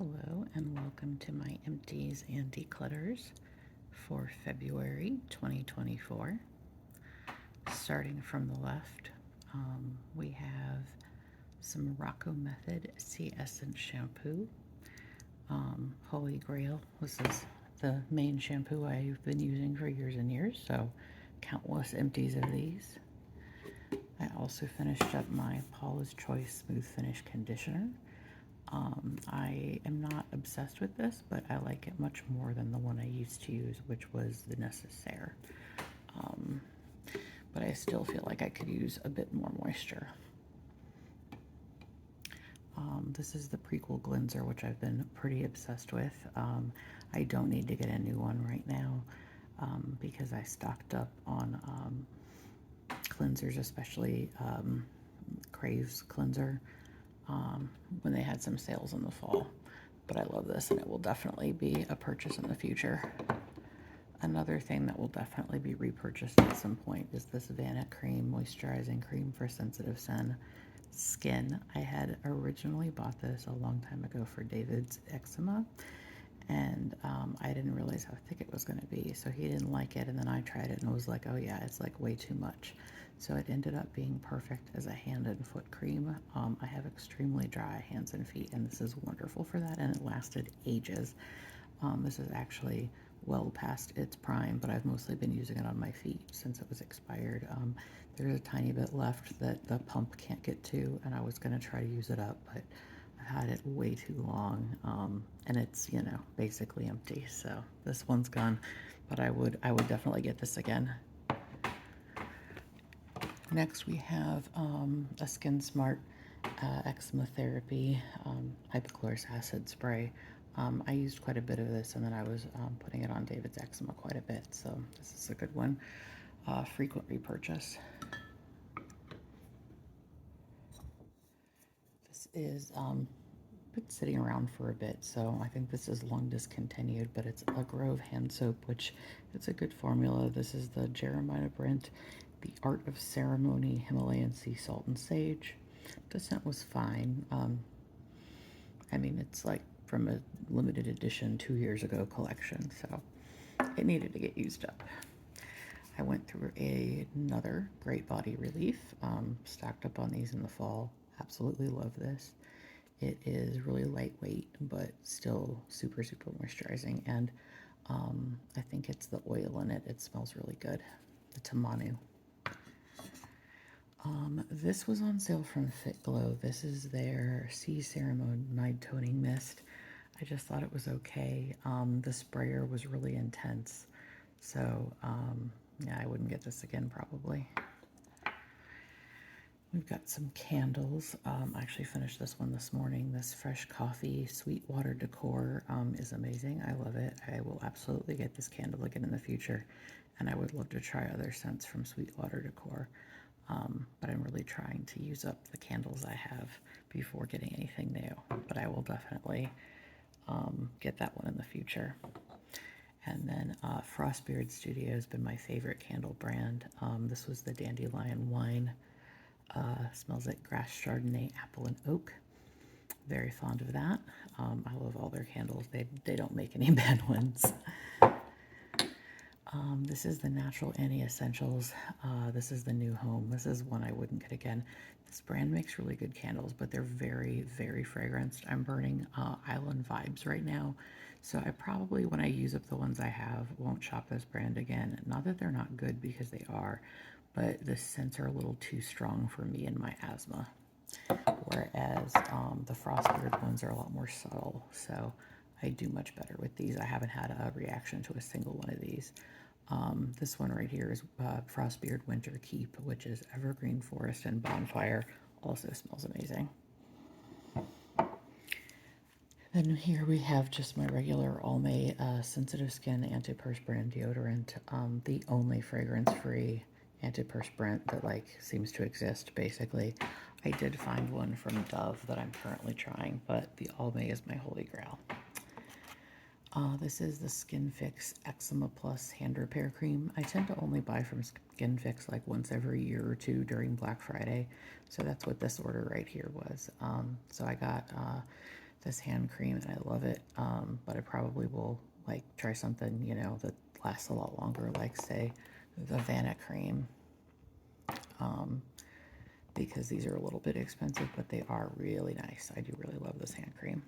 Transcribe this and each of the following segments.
Hello and welcome to my Empties and Declutters for February 2024. Starting from the left, we have some Rocco Method Sea Essence Shampoo. Holy Grail. This is the main shampoo I've been using for years and years, so countless empties of these. I also finished up my Paula's Choice Smooth Finish Conditioner. I am not obsessed with this, but I like it much more than the one I used to use, which was the Necessaire. But I still feel like I could use a bit more moisture. This is the Prequel Cleanser, which I've been pretty obsessed with. I don't need to get a new one right now because I stocked up on cleansers, especially Crave's cleanser, when they had some sales in the fall. But I love this, and it will definitely be a purchase in the future. Another thing that will definitely be repurchased at some point is this Vanna Cream Moisturizing Cream for Sensitive Skin. I had originally bought this a long time ago for David's eczema, and I didn't realize how thick it was going to be, so he didn't like it, and then I tried it and was like, oh yeah, it's like way too much. So it ended up being perfect as a hand and foot cream. I have extremely dry hands and feet, and this is wonderful for that, and it lasted ages. This is actually well past its prime, but I've mostly been using it on my feet since it was expired. There's a tiny bit left that the pump can't get to, and I was going to try to use it up, but I've had it way too long, and it's, basically empty. So this one's gone, but I would definitely get this again. Next, we have a Skin Smart eczema therapy hypochlorous acid spray. I used quite a bit of this, and then I was putting it on David's eczema quite a bit, so this is a good one. Frequent repurchase. This is been sitting around for a bit, so I think this is long discontinued, but it's a Grove hand soap, which it's a good formula. This is the Jeremiah Brent, The Art of Ceremony Himalayan Sea Salt and Sage. The scent was fine. I mean, it's like from a limited edition 2 years ago collection, so it needed to get used up. I went through another Great Body Relief, stocked up on these in the fall. Absolutely love this. It is really lightweight, but still super, super moisturizing, and I think it's the oil in it. It smells really good. The Tamanu. This was on sale from Fit Glow. This is their Sea Ceramide Toning Mist. I just thought it was okay. The sprayer was really intense, so yeah, I wouldn't get this again probably. We've got some candles. I actually finished this one this morning. This Fresh Coffee Sweetwater Decor is amazing. I love it. I will absolutely get this candle again in the future, and I would love to try other scents from Sweetwater Decor. But I'm really trying to use up the candles I have before getting anything new. But I will definitely get that one in the future. And then Frostbeard Studio has been my favorite candle brand. This was the Dandelion Wine. Smells like grass, chardonnay, apple, and oak. Very fond of that. I love all their candles. They don't make any bad ones. This is the Natural Anti-Essentials. This is the New Home. This is one I wouldn't get again. This brand makes really good candles, but they're very, very fragranced. I'm burning Island Vibes right now, so I probably, when I use up the ones I have, won't shop this brand again. Not that they're not good, because they are, but the scents are a little too strong for me and my asthma. Whereas the Frostbeard ones are a lot more subtle, so I do much better with these. I haven't had a reaction to a single one of these. This one right here is Frostbeard Winter Keep, which is Evergreen Forest and Bonfire. Also smells amazing. Then here we have just my regular Almay Sensitive Skin Antiperspirant deodorant, the only fragrance-free antiperspirant that seems to exist, basically. I did find one from Dove that I'm currently trying, but the Almay is my holy grail. This is the Skin Fix Eczema Plus Hand Repair Cream. I tend to only buy from Skin Fix once every year or two during Black Friday, so that's what this order right here was. So I got this hand cream, and I love it. But I probably will like try something, you know, that lasts a lot longer, like say the Vanna cream, because these are a little bit expensive, but they are really nice. I do really love this hand cream.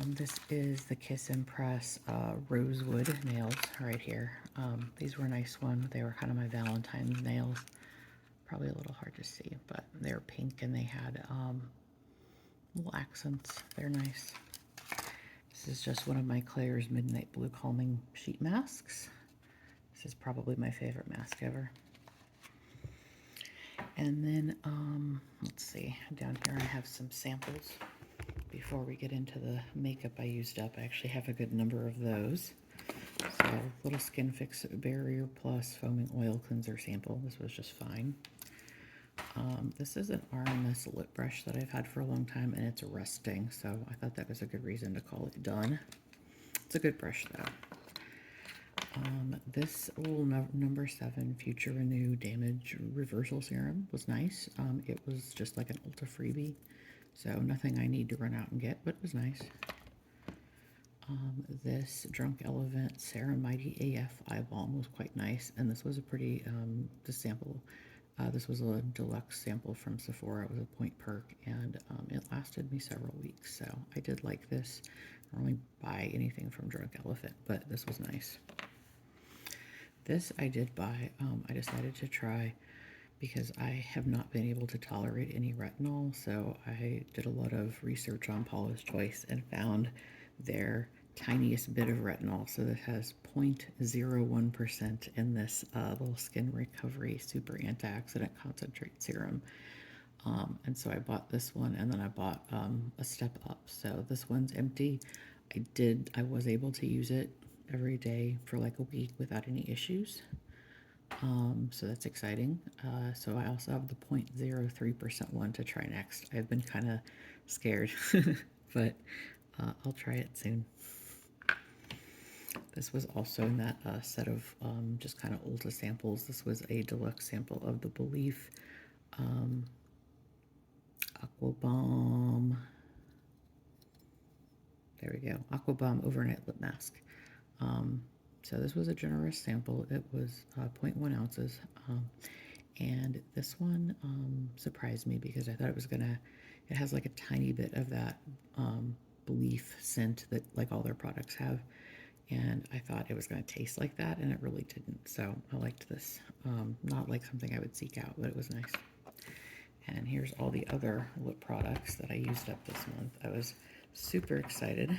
This is the Kiss and Press Rosewood nails right here. These were a nice one. They were kind of my Valentine's nails. Probably a little hard to see, but they're pink and they had little accents. They're nice. This is just one of my Claire's Midnight Blue Calming Sheet Masks. This is probably my favorite mask ever. And then, let's see, down here I have some samples. Before we get into the makeup I used up, I actually have a good number of those. So, little Skin Fix Barrier Plus Foaming Oil Cleanser sample. This was just fine. This is an RMS lip brush that I've had for a long time, and it's rusting, so I thought that was a good reason to call it done. It's a good brush, though. This little number 7 Future Renew Damage Reversal Serum was nice. It was just like an Ulta freebie, so nothing I need to run out and get, but it was nice. This Drunk Elephant Ceramide AF Eye Balm was quite nice, and this was a pretty, the sample, this was a deluxe sample from Sephora. It was a point perk, and it lasted me several weeks, so I did like this. I don't really buy anything from Drunk Elephant, but this was nice. This I did buy. I decided to try because I have not been able to tolerate any retinol, so I did a lot of research on Paula's Choice and found their tiniest bit of retinol. So this has 0.01% in this little Skin Recovery Super Antioxidant Concentrate Serum. And so I bought this one, and then I bought a step up. So this one's empty. I was able to use it every day for like a week without any issues. So that's exciting. So I also have the 0.03% one to try next. I've been kind of scared, but I'll try it soon. This was also in that set of just kind of Ulta samples. This was a deluxe sample of the Belief Aqua Bomb. There we go. Aqua Bomb Overnight Lip Mask. So this was a generous sample. It was 0.1 ounces. And this one surprised me because I thought it was gonna, it has like a tiny bit of that Belief scent that like all their products have. And I thought it was gonna taste like that, and it really didn't. So I liked this. Not like something I would seek out, but it was nice. And here's all the other lip products that I used up this month. I was super excited.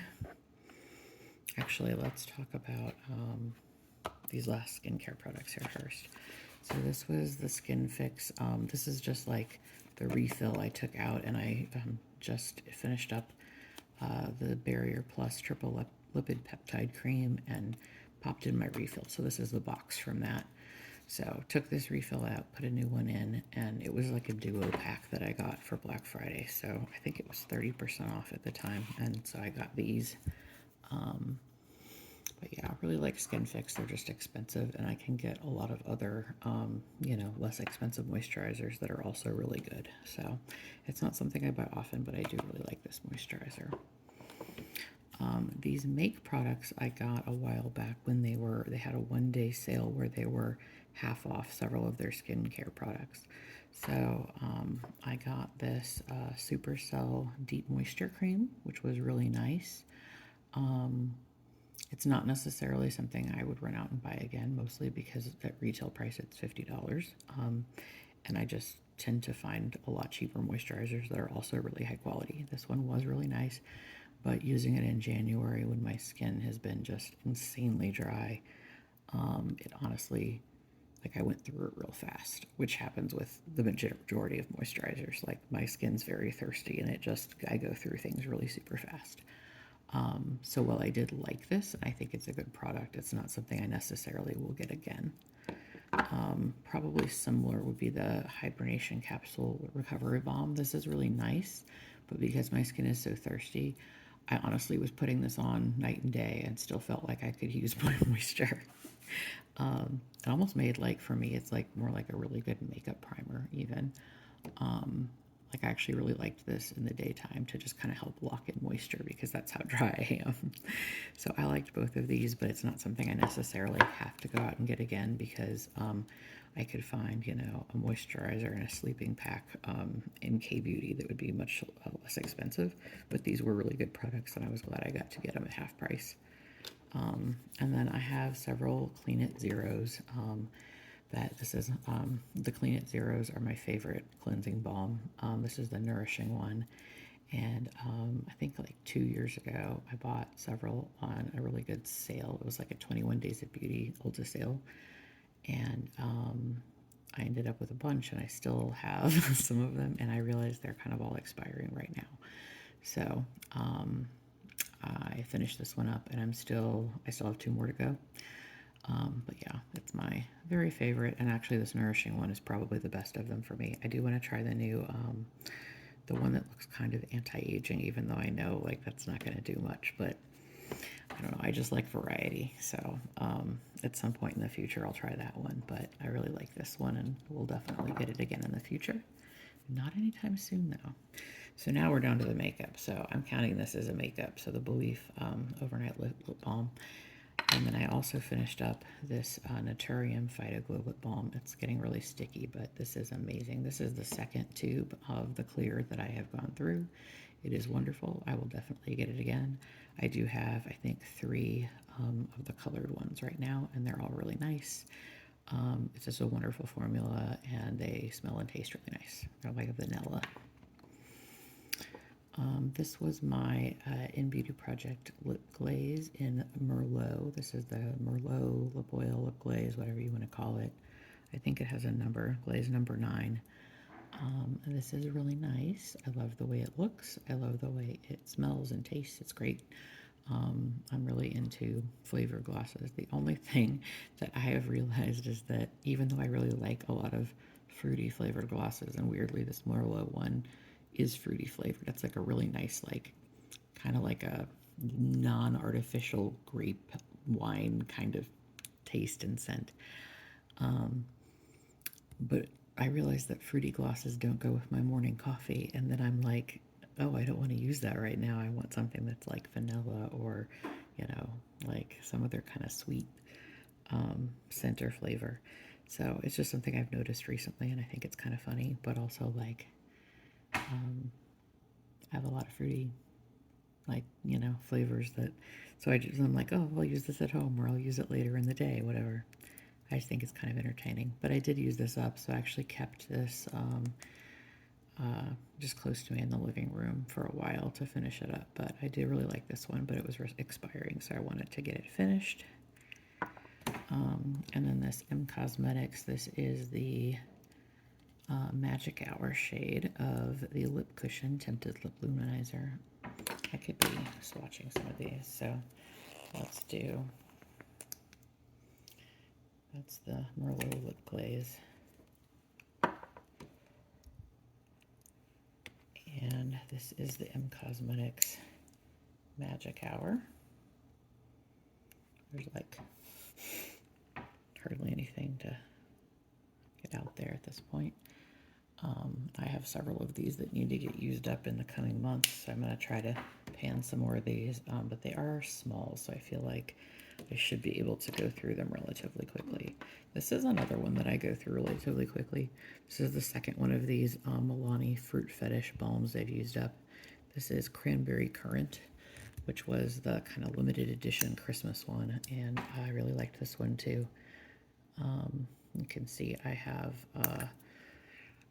Actually, let's talk about these last skincare products here first. So this was the Skin Fix. This is just like the refill I took out, and I just finished up the Barrier Plus Triple Lipid Peptide Cream and popped in my refill. So this is the box from that. So took this refill out, put a new one in, and it was like a duo pack that I got for Black Friday. So I think it was 30% off at the time, and so I got these. But yeah, I really like Skin Fix. They're just expensive, and I can get a lot of other, you know, less expensive moisturizers that are also really good. So it's not something I buy often, but I do really like this moisturizer. These Make products I got a while back when they had a one-day sale where they were half off several of their skincare products. So I got this Supercell Deep Moisture Cream, which was really nice. It's not necessarily something I would run out and buy again, mostly because at retail price it's $50. And I just tend to find a lot cheaper moisturizers that are also really high quality. This one was really nice, but using it in January when my skin has been just insanely dry, it honestly, like I went through it real fast, which happens with the majority of moisturizers. Like my skin's very thirsty, and I go through things really super fast. So while I did like this, and I think it's a good product, it's not something I necessarily will get again. Probably similar would be the Hibernation Capsule Recovery Balm. This is really nice, but because my skin is so thirsty, I honestly was putting this on night and day and still felt like I could use more moisture. It almost made, like, for me, it's like more like a really good makeup primer even. like I actually really liked this in the daytime to just kind of help lock in moisture because that's how dry I am. So I liked both of these, but it's not something I necessarily have to go out and get again because I could find, you know, a moisturizer and a sleeping pack in K-Beauty that would be much less expensive. But these were really good products, and I was glad I got to get them at half price. And then I have several Clean It Zeros. That this is the Clean It Zeros are my favorite cleansing balm. This is the nourishing one, and I think like 2 years ago I bought several on a really good sale. It was like a 21 Days of Beauty Ulta sale, and I ended up with a bunch, and I still have some of them, and I realize they're kind of all expiring right now. So I finished this one up, and I still have two more to go. But yeah, it's my very favorite, and actually this nourishing one is probably the best of them for me. I do want to try the new, the one that looks kind of anti-aging, even though I know like that's not going to do much, but I don't know, I just like variety. So at some point in the future I'll try that one, but I really like this one, and we'll definitely get it again in the future. Not anytime soon though. So now we're down to the makeup. So I'm counting this as a makeup. So the Belief Overnight Lip Balm. And then I also finished up this Naturium Phyto Glow Lip Balm. It's getting really sticky, but this is amazing. This is the second tube of the clear that I have gone through. It is wonderful. I will definitely get it again. I do have, I think, 3 of the colored ones right now, and they're all really nice. It's just a wonderful formula, and they smell and taste really nice. They're like vanilla. This was my In Beauty Project lip glaze in Merlot. This is the Merlot lip oil, lip glaze, whatever you want to call it. I think it has a number, glaze number 9. And this is really nice. I love the way it looks. I love the way it smells and tastes. It's great. I'm really into flavor glosses. The only thing that I have realized is that even though I really like a lot of fruity flavored glosses, and weirdly this Merlot one is fruity flavored. It's like a really nice, like kind of like a non-artificial grape wine kind of taste and scent. But I realized that fruity glosses don't go with my morning coffee, and then I'm like, oh, I don't want to use that right now. I want something that's like vanilla or, you know, like some other kind of sweet scent or flavor. So it's just something I've noticed recently, and I think it's kind of funny, but also like I have a lot of fruity, like, you know, flavors that, so I'm like, oh, I'll use this at home, or I'll use it later in the day, whatever. I just think it's kind of entertaining. But I did use this up, so I actually kept this just close to me in the living room for a while to finish it up. But I did really like this one, but it was expiring, so I wanted to get it finished. And then this M Cosmetics, this is the Magic Hour shade of the Lip Cushion Tinted Lip Luminizer. I could be swatching some of these, so let's do, that's the Merlot Lip Glaze. And this is the M Cosmetics Magic Hour. There's like hardly anything to get out there at this point. I have several of these that need to get used up in the coming months, so I'm going to try to pan some more of these, but they are small, so I feel like I should be able to go through them relatively quickly. This is another one that I go through relatively quickly. This is the second one of these Milani Fruit Fetish balms they've used up. This is Cranberry Currant, which was the kind of limited edition Christmas one, and I really liked this one too. You can see I have,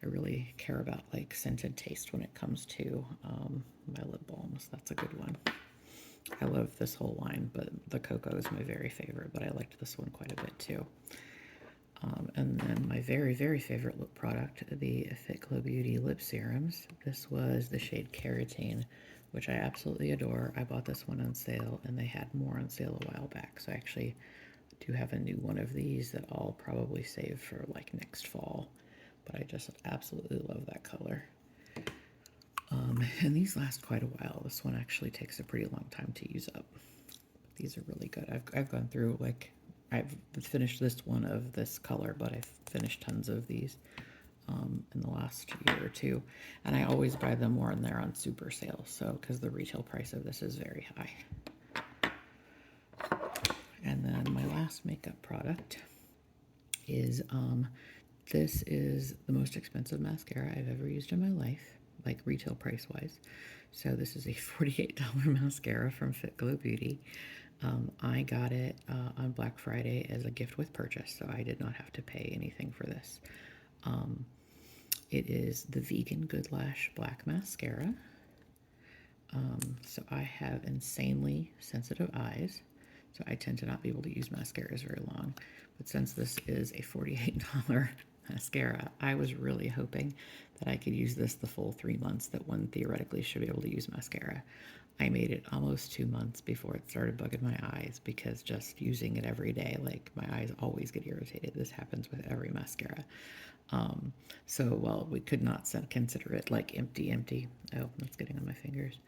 I really care about like scented taste when it comes to my lip balms. That's a good one. I love this whole line, but the cocoa is my very favorite, but I liked this one quite a bit too. And then my very, very favorite lip product, the Fit Glow Beauty Lip Serums. This was the shade Carotene, which I absolutely adore. I bought this one on sale, and they had more on sale a while back, so I actually do have a new one of these that I'll probably save for like next fall, but I just absolutely love that color. And these last quite a while. This one actually takes a pretty long time to use up. But these are really good. I've gone through, like, I've finished this one of this color, but I've finished tons of these. in the last year or two, and I always buy them when they're on super sale. So because the retail price of this is very high. And then my last makeup product is this is the most expensive mascara I've ever used in my life, like retail price wise. So this is a $48 mascara from Fit Glow Beauty. I got it on Black Friday as a gift with purchase, so I did not have to pay anything for this. It is the Vegan Good Lash Black Mascara. So I have insanely sensitive eyes, so I tend to not be able to use mascaras very long. But since this is a $48 mascara, I was really hoping that I could use this the full 3 months that one theoretically should be able to use mascara. I made it almost 2 months before it started bugging my eyes because just using it every day, like my eyes always get irritated. This happens with every mascara. So, well, we could not consider it like empty. Oh, that's getting on my fingers.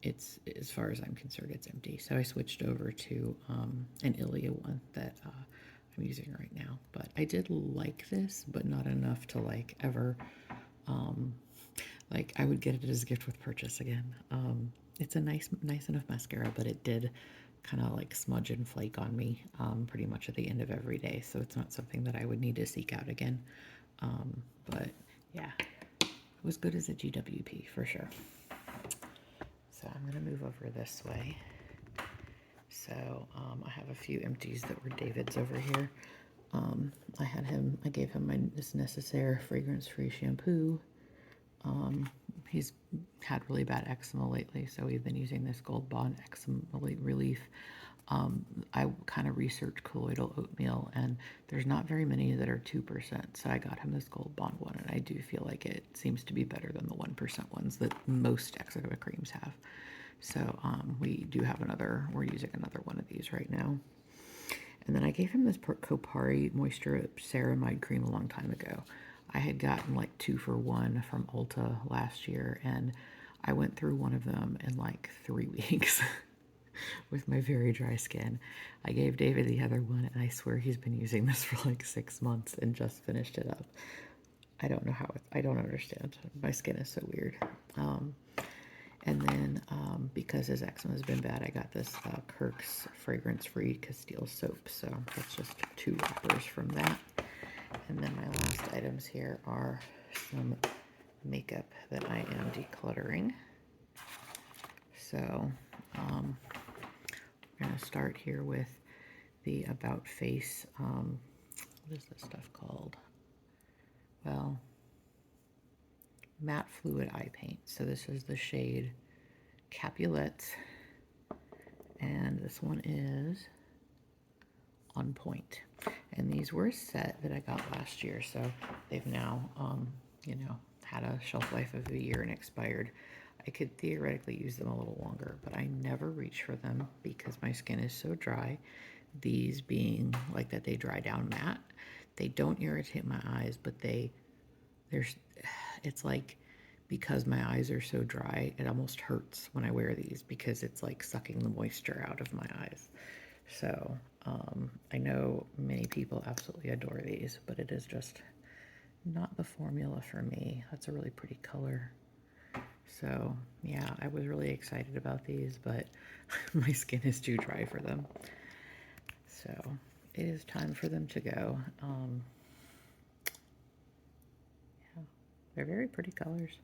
It's, as far as I'm concerned, it's empty. So I switched over to an Ilia one that I'm using right now. But I did like this, but not enough to like ever, like I would get it as a gift with purchase again. It's a nice enough mascara, but it did kind of like smudge and flake on me pretty much at the end of every day. So it's not something that I would need to seek out again. But yeah, it was good as a GWP for sure. So I'm going to move over this way. So I have a few empties that were David's over here. I gave him this Necessaire fragrance-free shampoo. He's had really bad eczema lately, so we've been using this Gold Bond Eczema Relief. I kind of researched colloidal oatmeal, and there's not very many that are 2%, so I got him this Gold Bond one, and I do feel like it seems to be better than the 1% ones that most eczema creams have. So we're using another one of these right now. And then I gave him this Kopari Moisture Ceramide Cream a long time ago. I had gotten like 2 for 1 from Ulta last year, and I went through one of them in like 3 weeks with my very dry skin. I gave David the other one, and I swear he's been using this for like 6 months and just finished it up. I don't know how, I don't understand. My skin is so weird. And then because his eczema has been bad, I got this Kirk's fragrance-free Castile soap. So that's just 2 wrappers from that. And then my last items here are some makeup that I am decluttering. So we're going to start here with the About Face. What is this stuff called? Well, matte fluid eye paint. So this is the shade Capulet, and this one is On Point. And these were a set that I got last year, so they've now, had a shelf life of a year and expired. I could theoretically use them a little longer, but I never reach for them because my skin is so dry. These being like that, they dry down matte. They don't irritate my eyes, but it's like, because my eyes are so dry, it almost hurts when I wear these because it's like sucking the moisture out of my eyes. So I know many people absolutely adore these, but it is just not the formula for me. That's a really pretty color. So yeah, I was really excited about these, but my skin is too dry for them. So it is time for them to go. Yeah, they're very pretty colors.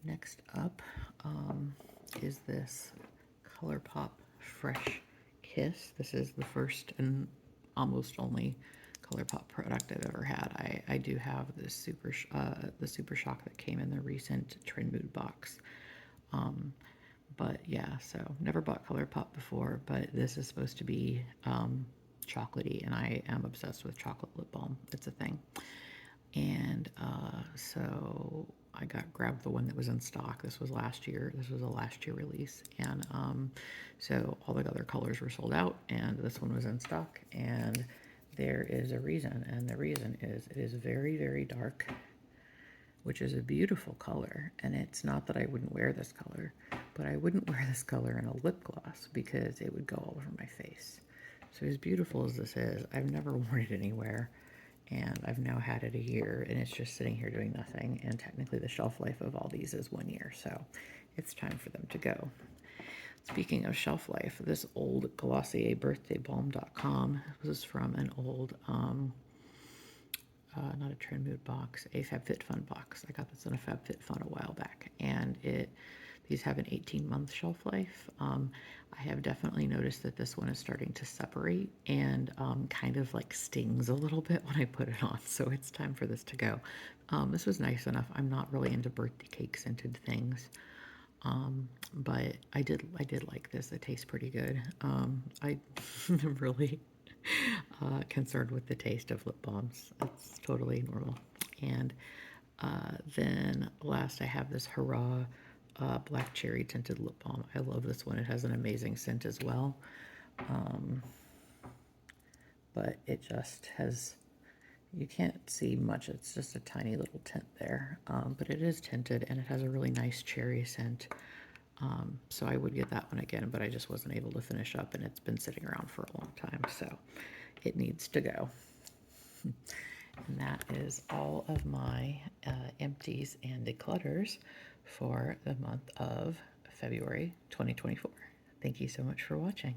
Next up is this ColourPop Fresh Kiss. This is the first and almost only ColourPop product I've ever had. I do have this Super Shock that came in the recent Trend Mood box. But yeah, so never bought ColourPop before, but this is supposed to be chocolatey, and I am obsessed with chocolate lip balm. It's a thing. And so I grabbed the one that was in stock. This was last year. This was a last year release. And so all the other colors were sold out, and this one was in stock. And there is a reason. And the reason is it is very, very dark, which is a beautiful color. And it's not that I wouldn't wear this color, but I wouldn't wear this color in a lip gloss because it would go all over my face. So as beautiful as this is, I've never worn it anywhere, and I've now had it a year, and it's just sitting here doing nothing, and technically the shelf life of all these is 1 year, so it's time for them to go. Speaking of shelf life, this old Glossier Birthday Balm.com, this is from an old, not a Trend Mood box, a FabFitFun box. I got this in a FabFitFun a while back, and these have an 18-month shelf life. I have definitely noticed that this one is starting to separate and kind of like stings a little bit when I put it on, so it's time for this to go. This was nice enough. I'm not really into birthday cake scented things. But I did like this. It tastes pretty good. I am really concerned with the taste of lip balms. It's totally normal. And then last I have this Hurrah Black Cherry Tinted Lip Balm. I love this one. It has an amazing scent as well. But it just has, you can't see much. It's just a tiny little tint there. But it is tinted and it has a really nice cherry scent. So I would get that one again, but I just wasn't able to finish up, and it's been sitting around for a long time, so it needs to go. And that is all of my empties and declutters for the month of February 2024. Thank you so much for watching.